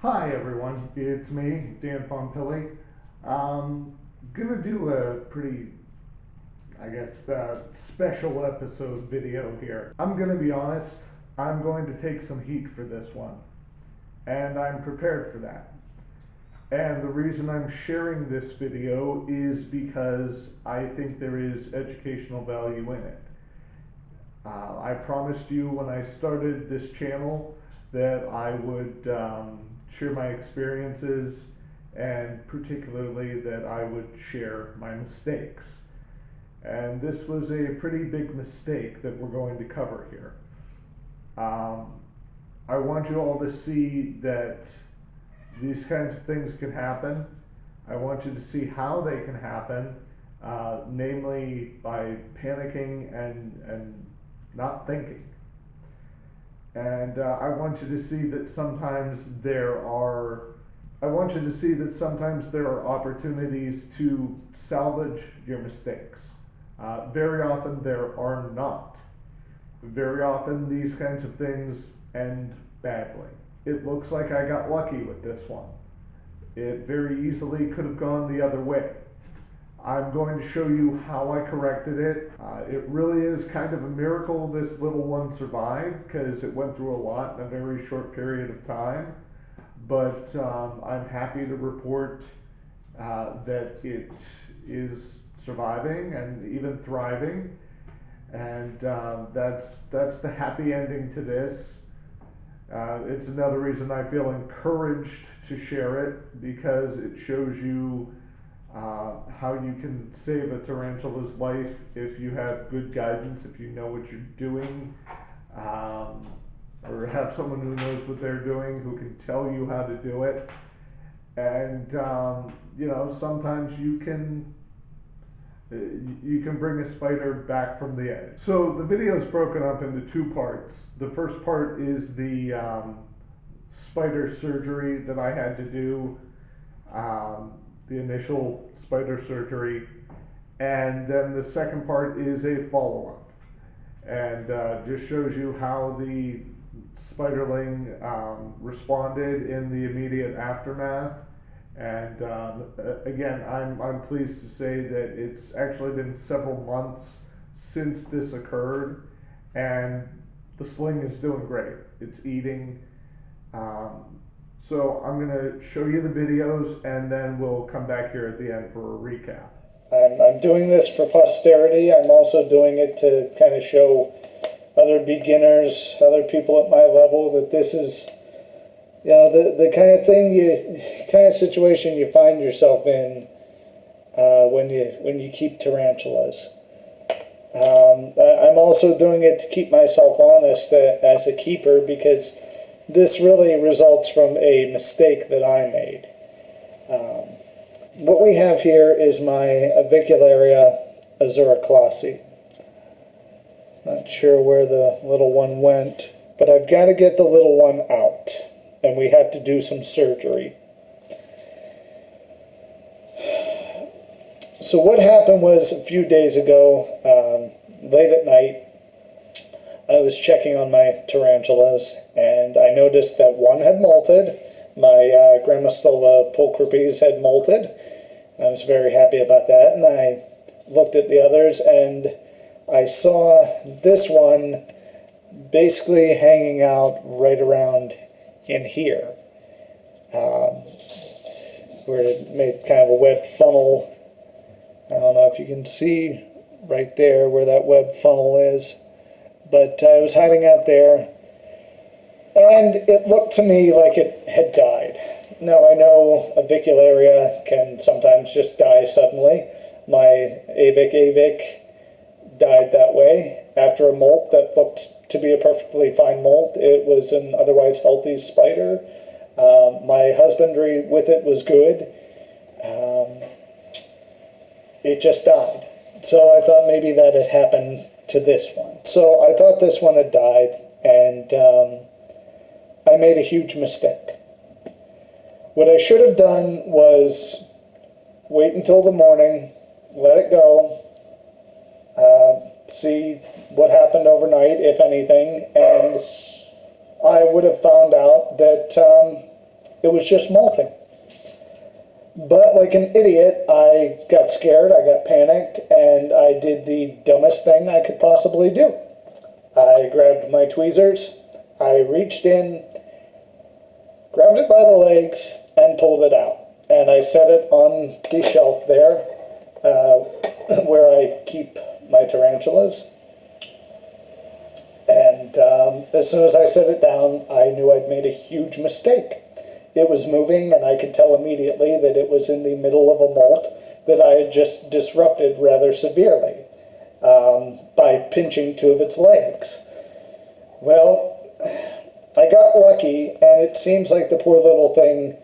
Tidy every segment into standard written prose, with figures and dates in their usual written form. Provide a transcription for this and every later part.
Hi everyone, it's me, Dan Pompili. Gonna do a pretty, special episode video here. I'm gonna be honest, I'm going to take some heat for this one, and I'm prepared for that. And the reason I'm sharing this video is because I think there is educational value in it. I promised you when I started this channel that I would share my experiences, and particularly that I would share my mistakes. And this was a pretty big mistake that we're going to cover here. I want you all to see that these kinds of things can happen. I want you to see how they can happen, namely by panicking and not thinking. And I want you to see that sometimes there are opportunities to salvage your mistakes. Very often there are not. Very often these kinds of things end badly. It looks like I got lucky with this one. It very easily could have gone the other way. I'm going to show you how I corrected it. It really is kind of a miracle this little one survived, because it went through a lot in a very short period of time. But I'm happy to report that it is surviving and even thriving. And that's the happy ending to this. It's another reason I feel encouraged to share it, because it shows you how you can save a tarantula's life if you have good guidance, if you know what you're doing, or have someone who knows what they're doing, who can tell you how to do it. And sometimes you can bring a spider back from the edge. So the video is broken up into two parts. The first part is the spider surgery that I had to do, the initial spider surgery, and then the second part is a follow-up, and just shows you how the spiderling responded in the immediate aftermath. And again, I'm pleased to say that it's actually been several months since this occurred, and the sling is doing great. It's eating. So I'm going to show you the videos, and then we'll come back here at the end for a recap. I'm doing this for posterity. I'm also doing it to kind of show other beginners, other people at my level, that this is, the kind of thing, kind of situation you find yourself in when you keep tarantulas. I'm also doing it to keep myself honest as a keeper, because this really results from a mistake that I made. What we have here is my Avicularia Azuraklaasi. Not sure where the little one went, but I've got to get the little one out, and we have to do some surgery. So what happened was, a few days ago, late at night, I was checking on my tarantulas, and I noticed that one had molted. My Grammostola pulchripes had molted. I was very happy about that, and I looked at the others, and I saw this one basically hanging out right around in here, where it made kind of a webbed funnel. I don't know if you can see right there where that web funnel is, but I was hiding out there, and it looked to me like it had died. Now, I know Avicularia can sometimes just die suddenly. My Avic died that way after a molt that looked to be a perfectly fine molt. It was an otherwise healthy spider. My husbandry with it was good. It just died. So I thought maybe that had happened to this one. So I thought this one had died, and I made a huge mistake. What I should have done was wait until the morning, let it go, see what happened overnight, if anything, and I would have found out that it was just molting. But like an idiot, I got scared, I got panicked, and I did the dumbest thing I could possibly do. I grabbed my tweezers, I reached in, grabbed it by the legs, and pulled it out. And I set it on the shelf there, where I keep my tarantulas. And as soon as I set it down, I knew I'd made a huge mistake. It was moving, and I could tell immediately that it was in the middle of a molt that I had just disrupted rather severely by pinching two of its legs. Well, I got lucky, and it seems like the poor little thing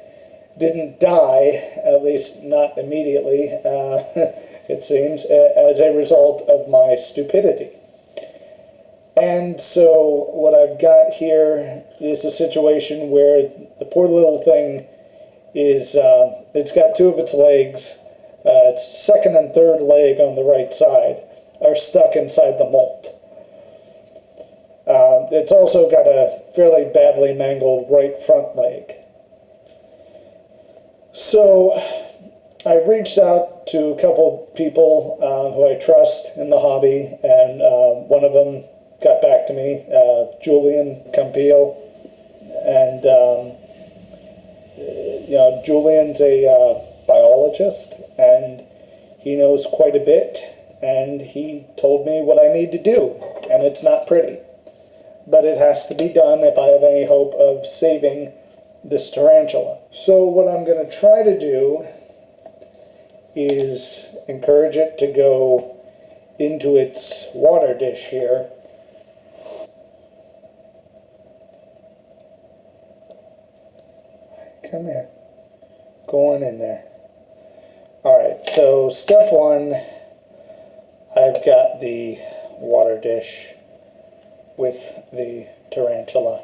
didn't die, at least not immediately, it seems, as a result of my stupidity. And so what I've got here is a situation where the poor little thing is, it's got two of its legs, its second and third leg on the right side are stuck inside the molt. It's also got a fairly badly mangled right front leg. So I reached out to a couple people who I trust in the hobby, and one of them got back to me, Julian Campillo, and Julian's a biologist, and he knows quite a bit, and he told me what I need to do, and it's not pretty, but it has to be done if I have any hope of saving this tarantula. So what I'm going to try to do is encourage it to go into its water dish here. Come here. Go on in there. Alright, so step one, I've got the water dish with the tarantula.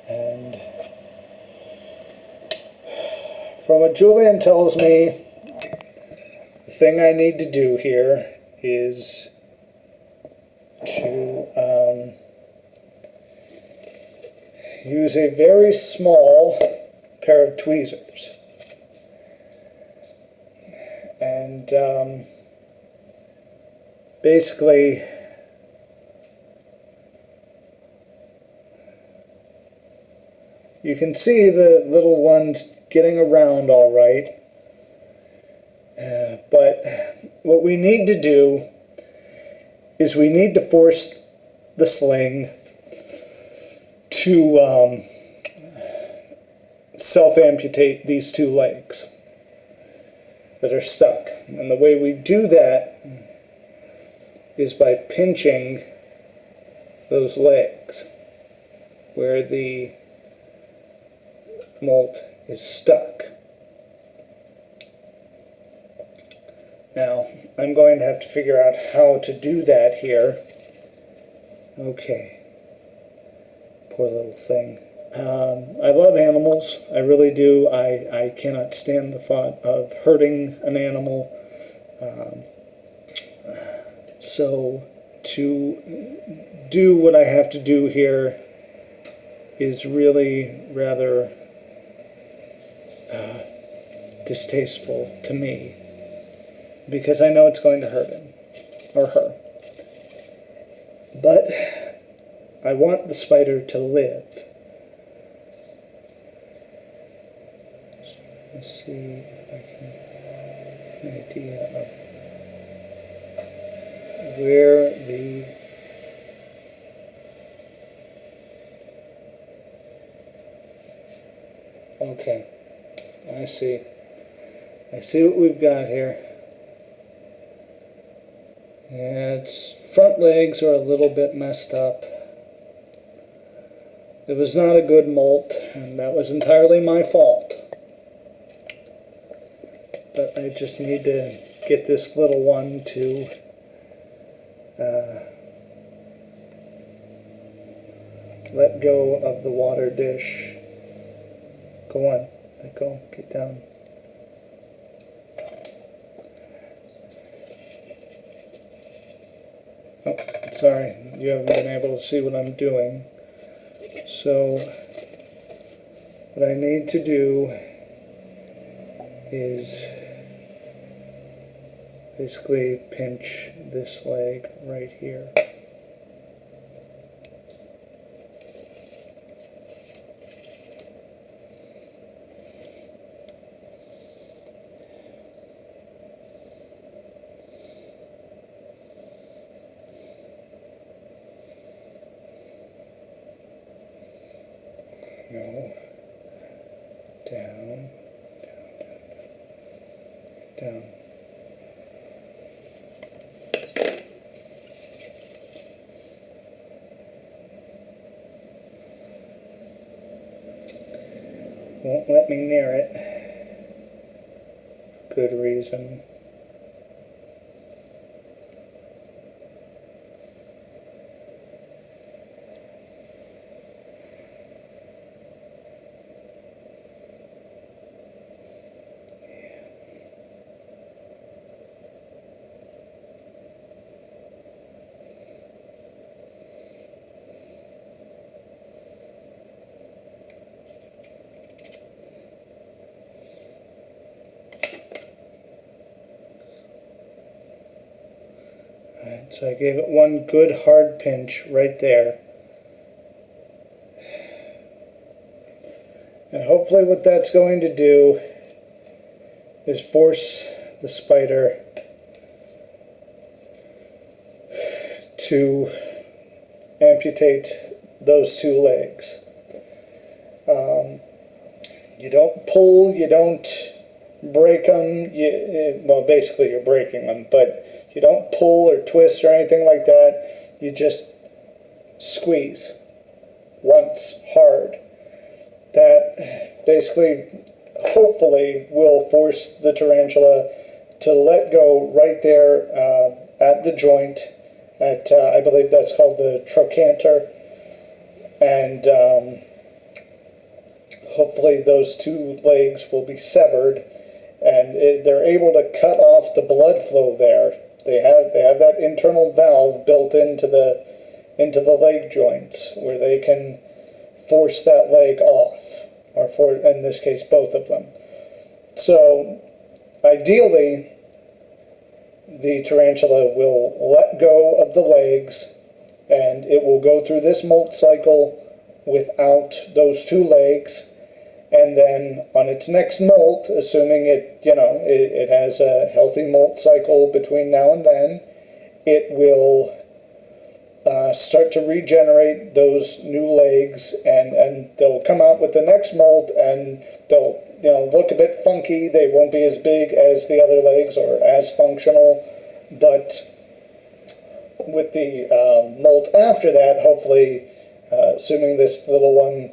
And from what Julian tells me, the thing I need to do here is to use a very small pair of tweezers. And basically you can see the little ones getting around all right. But what we need to do is we need to force the sling to self-amputate these two legs that are stuck. And the way we do that is by pinching those legs where the molt is stuck. Now, I'm going to have to figure out how to do that here. Okay. Poor little thing. I love animals. I really do. I cannot stand the thought of hurting an animal. So to do what I have to do here is really rather distasteful to me, because I know it's going to hurt him or her. But I want the spider to live. So let's see if I can get an idea of where the okay, I see what we've got here. Yeah, its front legs are a little bit messed up. It was not a good molt, and that was entirely my fault. But I just need to get this little one to let go of the water dish. Go on, let go, get down. Oh, sorry, you haven't been able to see what I'm doing. So what I need to do is basically pinch this leg right here. No. Down, down. Won't let me near it. Good reason. Alright, so I gave it one good hard pinch right there. And hopefully what that's going to do is force the spider to amputate those two legs. You don't pull, you don't break them, well basically you're breaking them, but you don't pull or twist or anything like that, you just squeeze once hard. That basically, hopefully, will force the tarantula to let go right there at the joint, at I believe that's called the trochanter, and hopefully those two legs will be severed, and they're able to cut off the blood flow there. They have that internal valve built into the leg joints where they can force that leg off, or for in this case both of them. So ideally the tarantula will let go of the legs and it will go through this molt cycle without those two legs. And then on its next molt, assuming it has a healthy molt cycle between now and then, it will start to regenerate those new legs, and they'll come out with the next molt, and they'll look a bit funky. They won't be as big as the other legs or as functional, but with the molt after that, hopefully, assuming this little one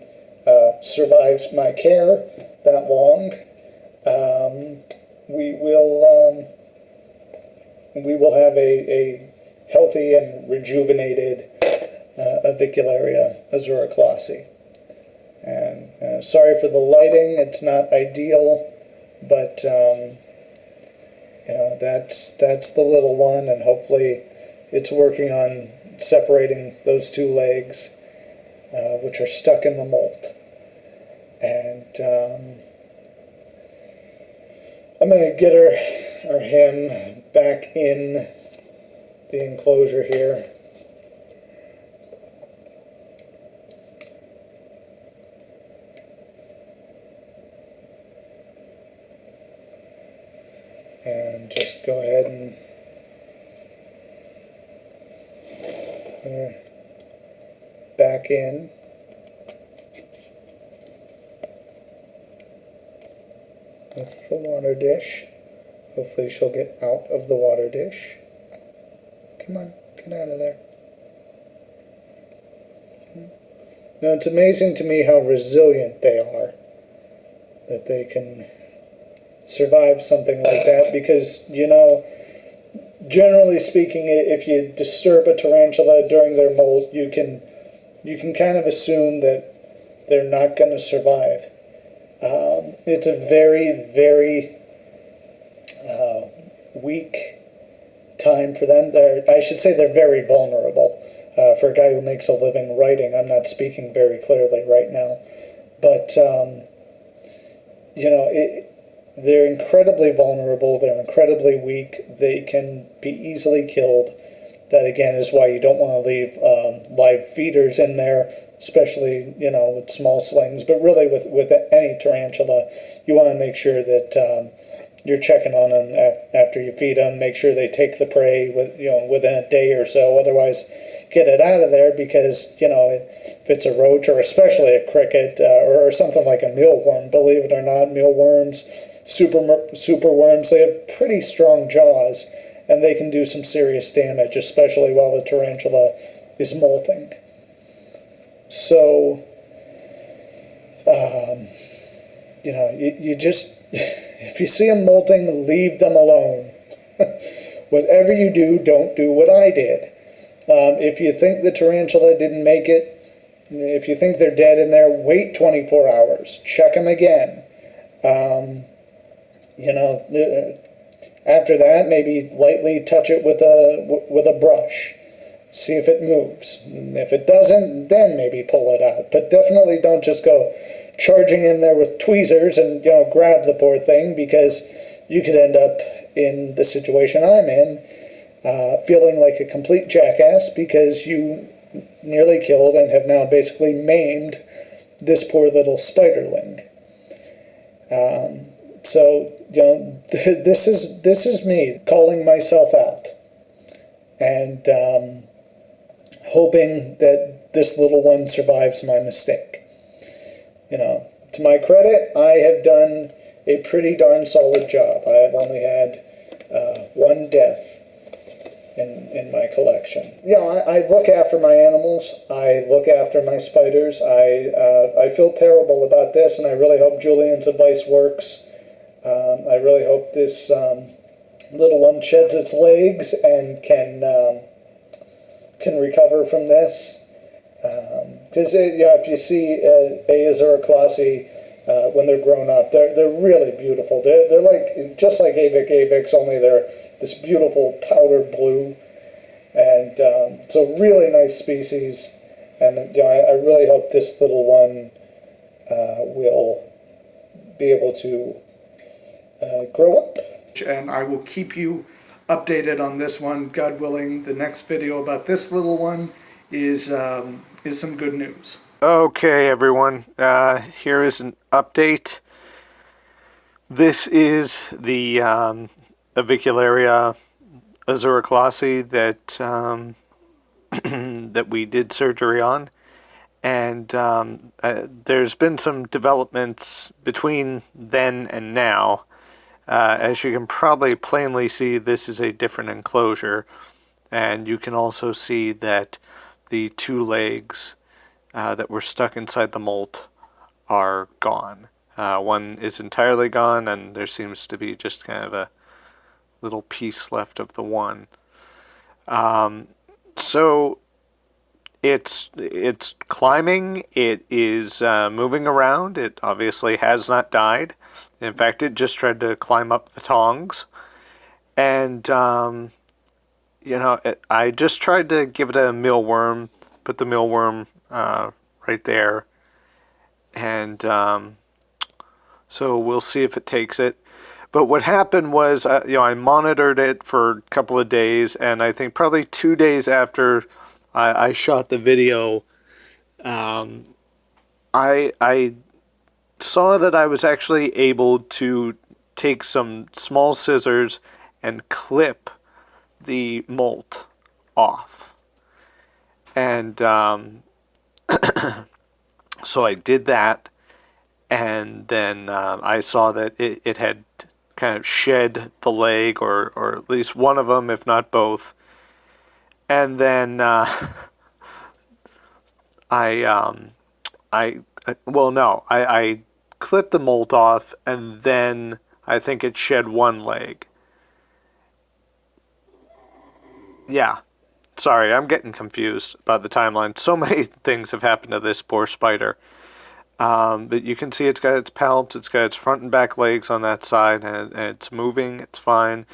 survives my care that long, we will have a healthy and rejuvenated Avicularia Azuraklaasi. And sorry for the lighting; it's not ideal, but that's the little one, and hopefully it's working on separating those two legs, which are stuck in the molt. And I'm going to get her or him back in the enclosure here. And just go ahead and put her back in. With the water dish. Hopefully she'll get out of the water dish. Come on, get out of there. Now it's amazing to me how resilient they are, that they can survive something like that, because, generally speaking, if you disturb a tarantula during their molt, you can kind of assume that they're not going to survive. It's a very, very weak time for them. I should say they're very vulnerable. For a guy who makes a living writing, I'm not speaking very clearly right now. But they're incredibly vulnerable, they're incredibly weak, they can be easily killed. That again is why you don't want to leave live feeders in there, especially, with small slings, but really with any tarantula, you want to make sure that you're checking on them after you feed them, make sure they take the prey within a day or so, otherwise get it out of there, because, if it's a roach or especially a cricket or something like a mealworm, believe it or not, mealworms, superworms, they have pretty strong jaws, and they can do some serious damage, especially while the tarantula is molting. So, you just, if you see them molting, leave them alone. Whatever you do, don't do what I did. If you think the tarantula didn't make it, if you think they're dead in there, wait 24 hours. Check them again. After that, maybe lightly touch it with a brush. See if it moves. If it doesn't, then maybe pull it out. But definitely don't just go charging in there with tweezers and grab the poor thing, because you could end up in the situation I'm in, feeling like a complete jackass because you nearly killed and have now basically maimed this poor little spiderling. So this is me calling myself out and hoping that this little one survives my mistake. To my credit, I have done a pretty darn solid job. I have only had one death in my collection. I look after my animals. I look after my spiders. I feel terrible about this, and I really hope Julian's advice works. I really hope this little one sheds its legs and can recover from this. Because if you see Azuraklaasi when they're grown up, they're really beautiful. They're like just like Avic's, only they're this beautiful powder blue, and it's a really nice species. And I really hope this little one will be able to grow up. And I will keep you updated on this one. God willing, the next video about this little one is some good news. Okay, everyone. Here is an update. This is the Avicularia Azuraklaasi that that we did surgery on, and there's been some developments between then and now. As you can probably plainly see, this is a different enclosure, and you can also see that the two legs that were stuck inside the molt are gone. One is entirely gone, and there seems to be just kind of a little piece left of the one. So it's climbing, it is moving around, it obviously has not died. In fact, it just tried to climb up the tongs. And, I just tried to give it a mealworm, put the mealworm right there. And so we'll see if it takes it. But what happened was, I monitored it for a couple of days, and I think probably 2 days after I shot the video, I saw that I was actually able to take some small scissors and clip the molt off. And so I did that, and then I saw that it had kind of shed the leg, or at least one of them, if not both. And then I clipped the molt off, and then I think it shed one leg. Yeah, sorry, I'm getting confused about the timeline. So many things have happened to this poor spider. But you can see it's got its palps, it's got its front and back legs on that side, and it's moving, it's fine.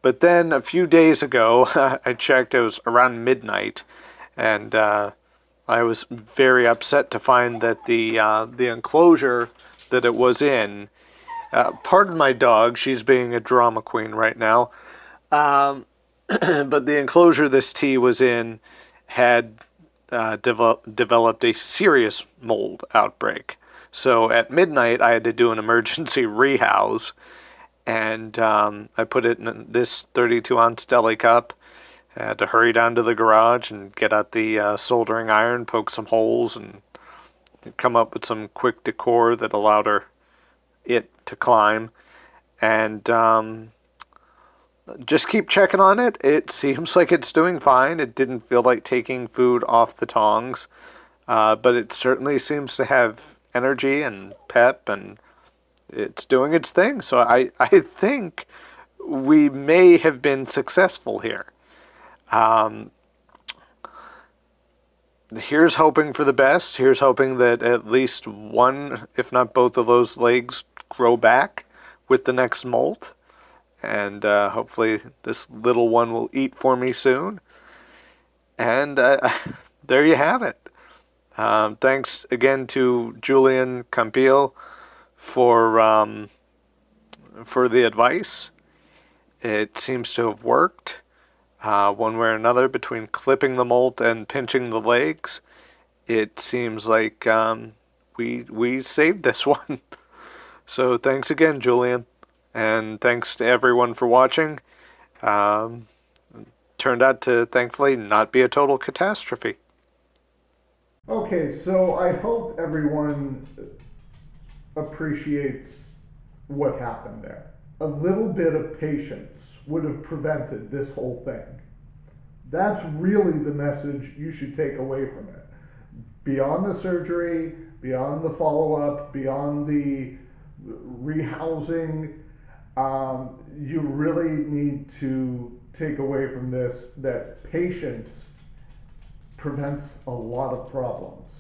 But then a few days ago, I checked, it was around midnight, and I was very upset to find that the enclosure that it was in Pardon my dog, she's being a drama queen right now. But the enclosure this tea was in had developed a serious mold outbreak. So at midnight, I had to do an emergency rehouse, and I put it in this 32-ounce deli cup. I had to hurry down to the garage and get out the soldering iron, poke some holes, and come up with some quick decor that allowed it to climb. And just keep checking on it. It seems like it's doing fine. It didn't feel like taking food off the tongs, but it certainly seems to have energy and pep, and it's doing its thing. So I think we may have been successful here. Here's hoping for the best. Here's hoping that at least one, if not both of those legs grow back with the next molt. And hopefully this little one will eat for me soon. And there you have it. Thanks again to Julian Campillo for the advice. It seems to have worked one way or another between clipping the molt and pinching the legs. It seems like we saved this one. So thanks again, Julian. And thanks to everyone for watching. Turned out to, thankfully, not be a total catastrophe. Okay, so I hope everyone appreciates what happened there. A little bit of patience would have prevented this whole thing. That's really the message you should take away from it. Beyond the surgery, beyond the follow-up, beyond the rehousing, you really need to take away from this that patience prevents a lot of problems.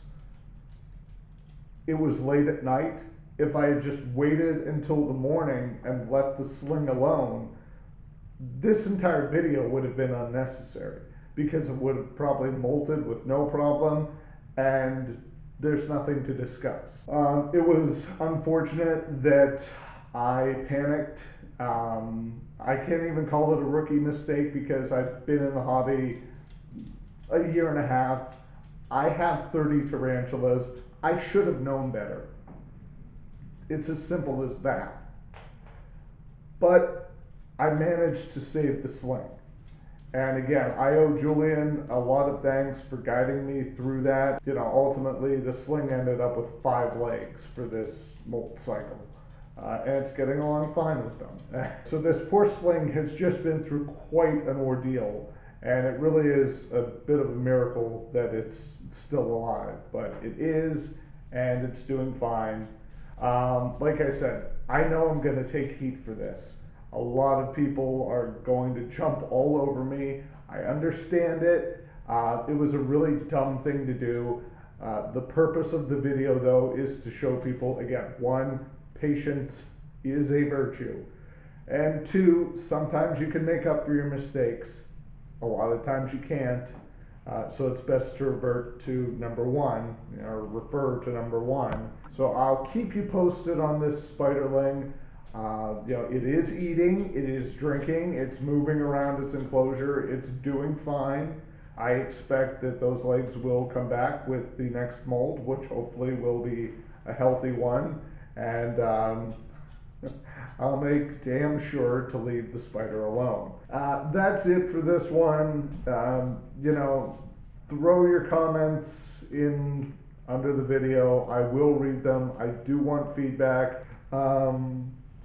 It was late at night. If I had just waited until the morning and let the sling alone, this entire video would have been unnecessary because it would have probably molted with no problem and there's nothing to discuss. It was unfortunate that I panicked. I can't even call it a rookie mistake because I've been in the hobby a year and a half. I have 30 tarantulas. I should have known better. It's as simple as that. But I managed to save the sling. And again, I owe Julian a lot of thanks for guiding me through that. You know, ultimately the sling ended up with 5 legs for this molt cycle. And it's getting along fine with them. So this poor sling has just been through quite an ordeal. And it really is a bit of a miracle that it's still alive. But it is, and it's doing fine. Like I said, I know I'm going to take heat for this. A lot of people are going to jump all over me. I understand it. It was a really dumb thing to do. The purpose of the video, though, is to show people, again, 1, patience is a virtue. And 2, sometimes you can make up for your mistakes. A lot of times you can't. So it's best to revert to number 1, or refer to number 1. So I'll keep you posted on this spiderling. It is eating, it is drinking, it's moving around its enclosure, it's doing fine. I expect that those legs will come back with the next molt, which hopefully will be a healthy one. And I'll make damn sure to leave the spider alone. That's it for this one. Throw your comments in under the video. I will read them. I do want feedback.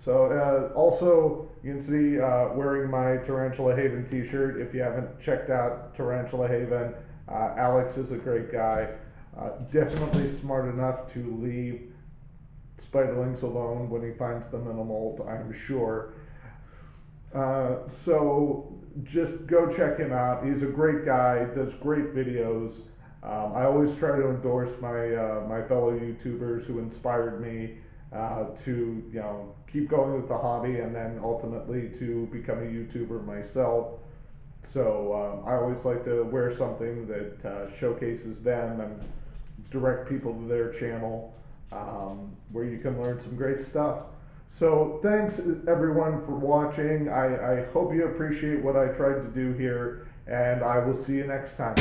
Also, you can see wearing my Tarantula Haven t-shirt. If you haven't checked out Tarantula Haven, Alex is a great guy. Definitely smart enough to leave spiderlings alone when he finds them in a mold, I'm sure. So just go check him out. He's a great guy, does great videos. I always try to endorse my fellow YouTubers who inspired me to keep going with the hobby and then ultimately to become a YouTuber myself. So I always like to wear something that showcases them and direct people to their channel where you can learn some great stuff. So thanks everyone for watching. I hope you appreciate what I tried to do here, and I will see you next time.